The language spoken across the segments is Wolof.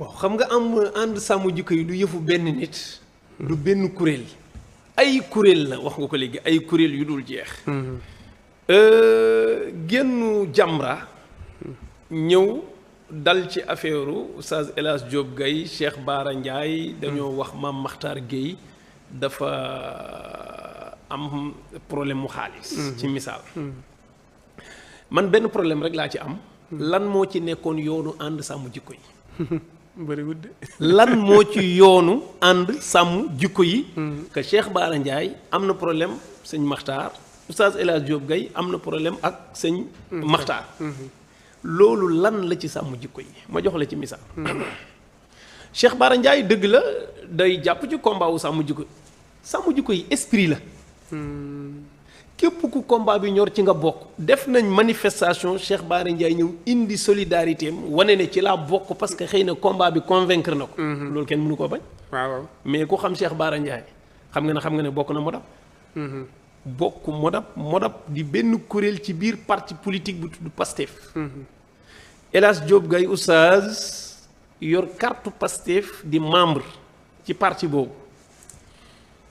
waaw xam nga am ànd sàmm jikko yi du yëfu benn nit. du benn kuréel. ay kuréel la wax nga ko léegi ay kuréel yu dul jeex. génnu Jamra ñëw dal ci affaire Oustaz El Hadj Diop Gaye Cheikh Bara Ndiaye dañoo wax Mame Makhtar Gueye dafa am problème mu xaalis. ci misaal. man benn problème rek laa ci am. lan moo ci nekkoon yoonu ànd sàmm jikko yi. bëriwul de. lan moo ci yoonu ànd sàmm jikko yi. que Cheikh Bara Ndiaye am na problème sëñ Makhtar Oustaz El Hadj Diop Gaye am na problème ak sëñ Makhtar. loolu lan la ci sàmm jikko yi ma jox la ci misaal. Cheikh Bara Ndiaye dëgg la day jàpp ci combat wu sàmm jikko yi esprit la. képp ku combat bi ñor ci nga bokk. def nañ manifestation Cheikh Bara Ndiaye ñëw indi solidarité am wane ne ci laa bokk parce que xëy na combat bi convaincre na ko. loolu kenn mënu ko bañ. waaw mais ku xam Cheikh Bara Ndiaye xam nga ne bokk na Modap. bokk Modap di benn kuréel ci biir parti politique bu tudd Pastef. El Hadj Diop Gaye Oustaz yor carte Pastef di membre ci parti boobu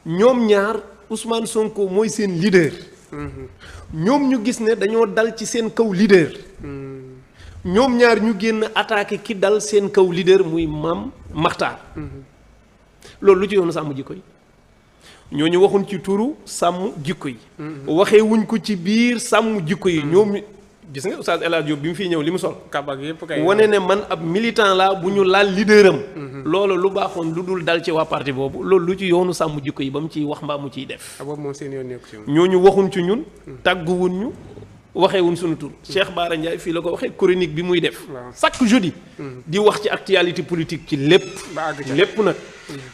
ñoom ñaar Ousmane Sonko mooy seen leader. ñoom ñu gis ne dañoo dal ci seen kaw leader. ñoom ñaar ñu génn attaqué ki dal seen kaw leader muy Mame Makhtar. loolu lu ci yoonu sàmm jikko yi ñooñu waxuñ ci turu sàmm jikko yi. waxee wuñ ko ci biir sàmm jikko yi ñoom gis nga Oustaz El Hadj Diop bi mu fiy ñëw li mu sol. kabak yëpp kay wane ne man ab militant laa bu ñu laal leaderam. loolu lu baaxoon lu dul dal ci waa parti boobu loolu lu ci yoonu sàmm jikko yi ba mu ciy wax mbaa mu ciy def. boobu moom seen yoon nekku ci ñooñu waxuñ ci ñun. tàgguwuñ ñu waxeewuñ suñu tur. Cheikh Bara Ndiaye fii la ko waxee chronique bi muy def. chaque jeudi. di wax ci actualité politique ci lépp. lépp nag.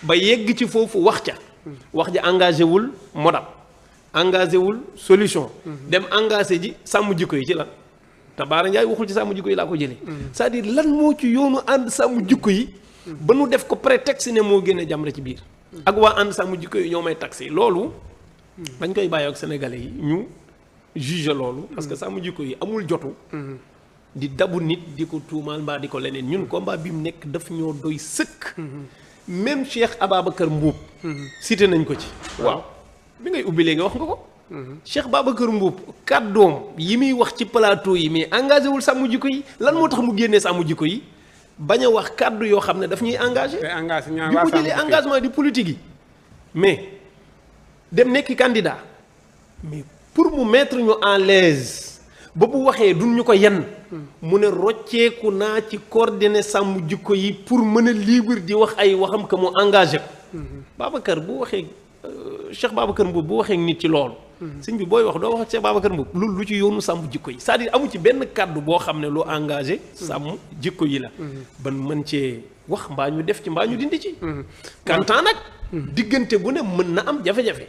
ba yegg ci foofu wax ca. wax ja engagé wul Modap. engagé wul solution. dem engagé ji sàmm jikko yi ci la. te Bara Ndiaye waxul ci sàmm jikko yi laa ko jëlee. c'est-à-dire lan moo ci yoonu ànd sàmm jikko yi. ba nu def ko prétexte ne moo génne Jamra ci biir. ak waa ànd sàmm jikko yi ñoo may taxé loolu. dañ koy bàyyi ak sénégalais yi ñu juge loolu. parce que sàmm jikko yi amul jotu. di dabu nit di ko tuumaal mbaa di ko leneen ñun combat bi mu nekk daf ñoo doy sëkk. même Cheikh Ababacar Mbuub cité nañ ko ci. waaw bi ngay ubbi léegi wax nga ko. Cheikh Babacar Mbuub kàddoom yi muy wax ci plateau yi mais engagé wul sàmm jikko yi lan moo tax mu génnee sàmm jikko yi bañ a wax kàddu yoo xam ne daf ñuy engagé. bi mu jëlee engagement di politique yi mais dem nekki candidat mais pour mu mettre ñu en l'aise ba bu waxee duñ ñu ko yenn mu ne rocceeku naa ci coordonné sàmm jikko yi pour mën a libre di wax ay waxam que mu engagé ko. Babacar bu waxee Cheikh Babacar Mbuub bu waxee nit ci loolu. sëñ bi booy wax doo wax ak Cheikh Babacar Mbuub lu ci yoonu sàmm jikko yi c'est-à-dire amu ci benn kàddu boo xam ne lu engagé. sàmm jikko yi la. ban mën cee wax mbaa ñu def ci mbaa ñu dindi ci. kantaan nag. diggante bu ne mën na am jafe-jafe.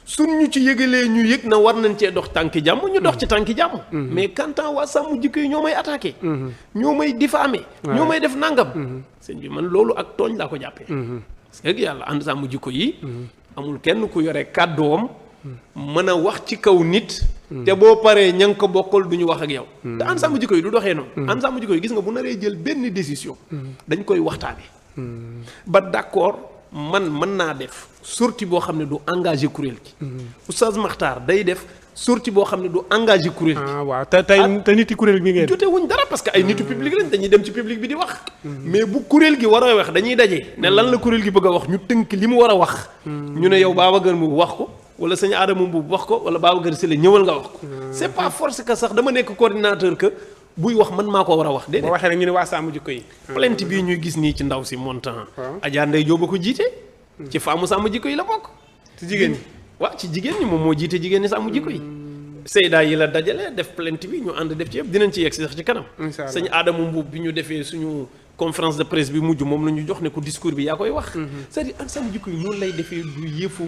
suñ ñu ci yëgalee ñu yëg na war nañ cee dox tànki jàmm ñu dox ci tànki jàmm. mais kantaan waa sàmm jikko yi ñoo may attaqué. ñoo may diffamé. ñoo may def nangam. sëñ bi man loolu ak tooñ laa ko jàppee. parce que yàlla ànd sàmm jikko yi. amul kenn ku yore kàddoom. mën a wax ci kaw nit. te boo paree ña nga ko bokkal du ñu wax ak yow. te ànd sàmm jikko yi du doxee noonu. ànd sàmm jikko yi gis nga bu naree jël benn décision. dañ koy waxtaane ba d'accord mën naa def sortie boo xam ne du engagé kuréel gi. Oustaz Makhtar day def sortie boo xam ne du engagé kuréel gi. waaw te nit yi kuréel bi ngeen. jote wuñ dara parce que ay nitu public lañ dañuy dem ci public bi di wax. mais bu kuréel gi war a wax dañuy daje. ne lan la kuréel gi bëgg a wax ñu tënk li mu war a wax. ñu ne yow Babacar mu wax ko. wala sëñ Adama Mbuub wax ko wala Babacar Sylla ñëwal nga wax ko. c'est pas force que sax dama nekk coordinateur que buy wax man maa ko war a wax. déedéet boo waxee rek ñu ne waa sàmm jikko yi. plainte bii ñuy gis nii ci ndaw si montant. Adja Ndeye Diop a ko jiite. ci faamu sàmm jikko yi la bokk. ci jigéen ñi. waaw ci jigéen ñi moom moo jiite jigéen ñi sàmm jikko yi. Seyda yi la dajale def plainte bi ñu ànd def ci yëpp dinañ ci yegg si sax ci kanam. incha allah sëñ Adama Mbuub bi ñu defee suñu conférence de presse bi mujj moom la ñu jox ne ko discours bi yaa koy wax. c'est-à-dire ànd sàmm jikko yi noonu lay defee du yëfu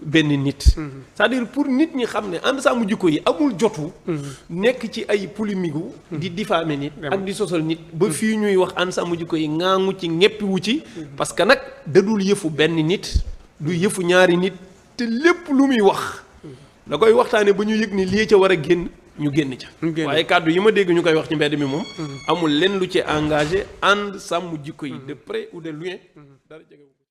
benn nit. c'est-à-dire pour nit ñi xam ne ànd sàmm jikko yi amul jotu. nekk ci ay polémique di diffamer nit. ak di sosal nit ba fii ñuy wax ànd sàmm jikko yi ŋaangu ci ñeppiwu ci. parce que nag dadul yëfu benn nit. du yëfu ñaari nit te lépp lu muy wax. da koy waxtaane ba ñu yëg ni lii ca war a génn ñu génn ca. waaye kàddu yi ma dégg ñu koy wax ci mbedd mi moom. amul lenn lu ci engagé ànd sàmm jikko yi de près ou de loin. dara jege